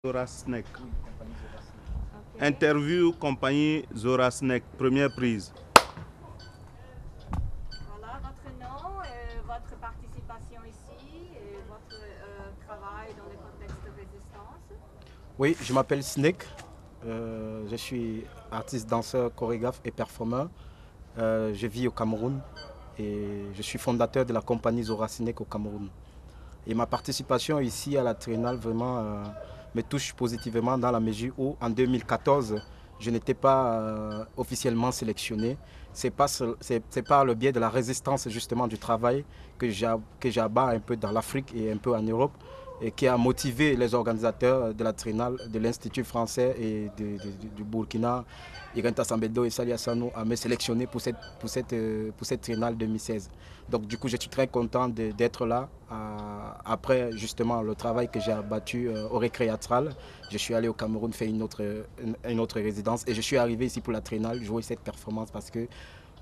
Zora Snack. Oui, compagnie Zora Snack. Ok. Interview compagnie Zora Snack, première prise. Voilà, votre nom, votre participation ici et votre travail dans le contexte de résistance. Oui, je m'appelle Snake. Je suis artiste, danseur, chorégraphe et performeur. Je vis au Cameroun et je suis fondateur de la compagnie Zora Snake au Cameroun. Et ma participation ici à la Triennale vraiment me touche positivement dans la mesure où en 2014, je n'étais pas officiellement sélectionné. C'est par le biais de la résistance justement du travail que j'abats un peu dans l'Afrique et un peu en Europe et qui a motivé les organisateurs de la Triennale, de l'Institut français et du Burkina, Irenta Sambedo et Salia Sano, à me sélectionner pour cette Triennale 2016. Donc du coup, je suis très content d'être là. Après justement le travail que j'ai abattu au Récréatral, je suis allé au Cameroun faire une autre résidence et je suis arrivé ici pour la Triennale jouer cette performance parce que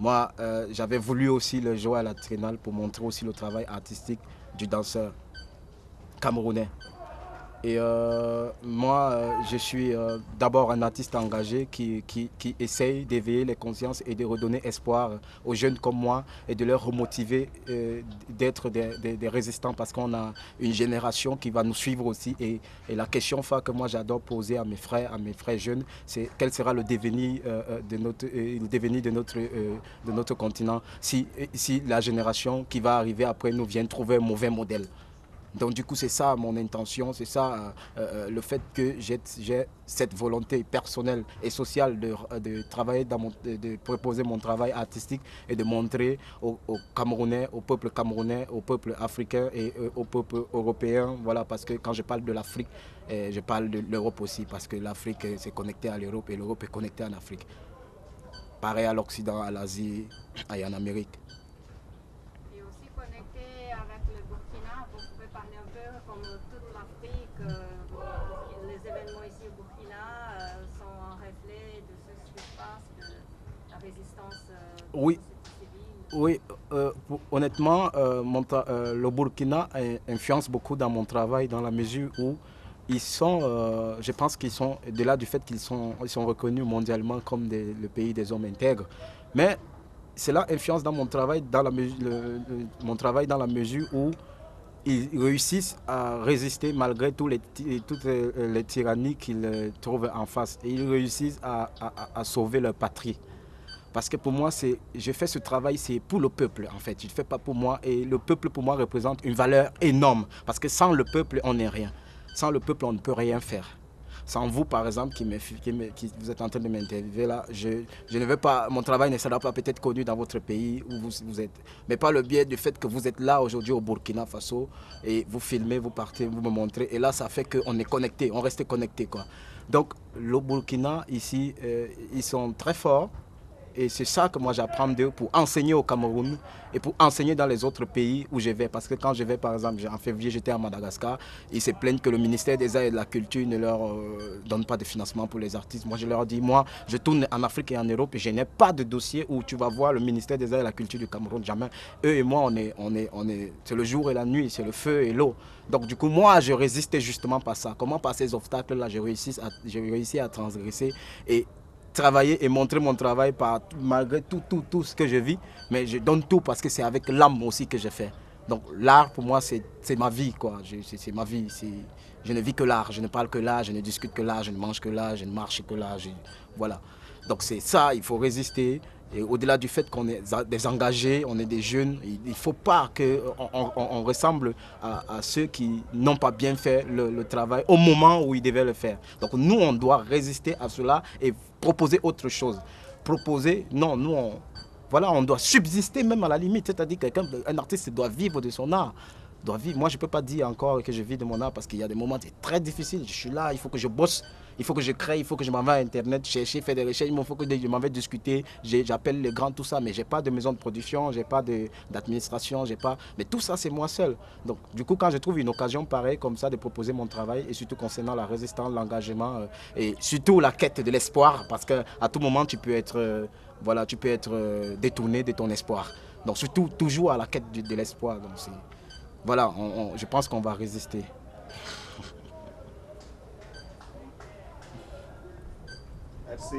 moi, j'avais voulu aussi le jouer à la Triennale pour montrer aussi le travail artistique du danseur camerounais. Et moi, je suis d'abord un artiste engagé qui essaye d'éveiller les consciences et de redonner espoir aux jeunes comme moi et de leur remotiver d'être des résistants parce qu'on a une génération qui va nous suivre aussi. Et la question phare que moi j'adore poser à mes frères jeunes, c'est quel sera le devenir, de notre continent si la génération qui va arriver après nous vient trouver un mauvais modèle. Donc du coup, c'est ça mon intention, c'est ça le fait que j'ai cette volonté personnelle et sociale de travailler de proposer mon travail artistique et de montrer aux Camerounais, au peuple camerounais, au peuple africain et au peuple européen. Voilà, parce que quand je parle de l'Afrique, je parle de l'Europe aussi, parce que l'Afrique c'est connecté à l'Europe et l'Europe est connectée à l'Afrique. Pareil à l'Occident, à l'Asie et en Amérique. Et aussi connecté avec le Burkina, vous pouvez parler un peu comme toute l'Afrique, les événements ici au Burkina sont un reflet de ce qui se passe, de la résistance de la Oui, société civile. Oui, honnêtement, le Burkina influence beaucoup dans mon travail dans la mesure où je pense qu'ils sont, au-delà du fait ils sont reconnus mondialement comme le pays des hommes intègres, mais cela influence dans mon travail mon travail dans la mesure où ils réussissent à résister malgré toutes les tyrannies qu'ils trouvent en face et ils réussissent à sauver leur patrie. Parce que pour moi, je fais ce travail, c'est pour le peuple en fait. Je ne le fais pas pour moi. Et le peuple pour moi représente une valeur énorme. Parce que sans le peuple, on n'est rien. Sans le peuple, on ne peut rien faire. Sans vous, par exemple, qui vous êtes en train de m'interviewer là, je ne veux pas, mon travail ne sera pas peut-être connu dans votre pays où vous êtes. Mais par le biais du fait que vous êtes là aujourd'hui au Burkina Faso et vous filmez, vous partez, vous me montrez. Et là, ça fait qu'on est connecté, on reste connecté quoi. Donc, le Burkina, ici, ils sont très forts. Et c'est ça que moi j'apprends d'eux pour enseigner au Cameroun et pour enseigner dans les autres pays où je vais. Parce que quand je vais, par exemple, en février, j'étais à Madagascar, ils se plaignent que le ministère des Arts et de la Culture ne leur donne pas de financement pour les artistes. Moi, je leur dis, moi, je tourne en Afrique et en Europe et je n'ai pas de dossier où tu vas voir le ministère des Arts et de la Culture du Cameroun. Jamais. Eux et moi, c'est le jour et la nuit, c'est le feu et l'eau. Donc, du coup, moi, je résistais justement par ça. Comment par ces obstacles-là, j'ai réussi à transgresser et travailler et montrer mon travail malgré tout ce que je vis. Mais je donne tout parce que c'est avec l'âme aussi que je fais. Donc l'art pour moi c'est ma vie quoi. C'est ma vie. Je ne vis que l'art, je ne parle que l'art, je ne discute que l'art, je ne mange que l'art, je ne marche que l'art. Voilà. Donc c'est ça, il faut résister. Et au-delà du fait qu'on est des engagés, on est des jeunes, il ne faut pas qu'on ressemble à ceux qui n'ont pas bien fait le travail au moment où ils devaient le faire. Donc nous, on doit résister à cela et proposer autre chose. Proposer, non, voilà, on doit subsister même à la limite. C'est-à-dire qu'un artiste doit vivre de son art. Doit vivre. Moi, je ne peux pas dire encore que je vis de mon art parce qu'il y a des moments c'est très difficile. Je suis là, il faut que je bosse, il faut que je crée, il faut que je m'en vais à Internet, chercher, faire des recherches, il faut que je m'en vais discuter. J'appelle les grands, tout ça, mais je n'ai pas de maison de production, je n'ai pas d'administration, j'ai pas. Mais tout ça, c'est moi seul. Donc, du coup, quand je trouve une occasion pareille comme ça de proposer mon travail, et surtout concernant la résistance, l'engagement, et surtout la quête de l'espoir, parce qu'à tout moment, tu peux être, voilà, tu peux être détourné de ton espoir. Donc, surtout, toujours à la quête de l'espoir. Donc, voilà, je pense qu'on va résister. Merci.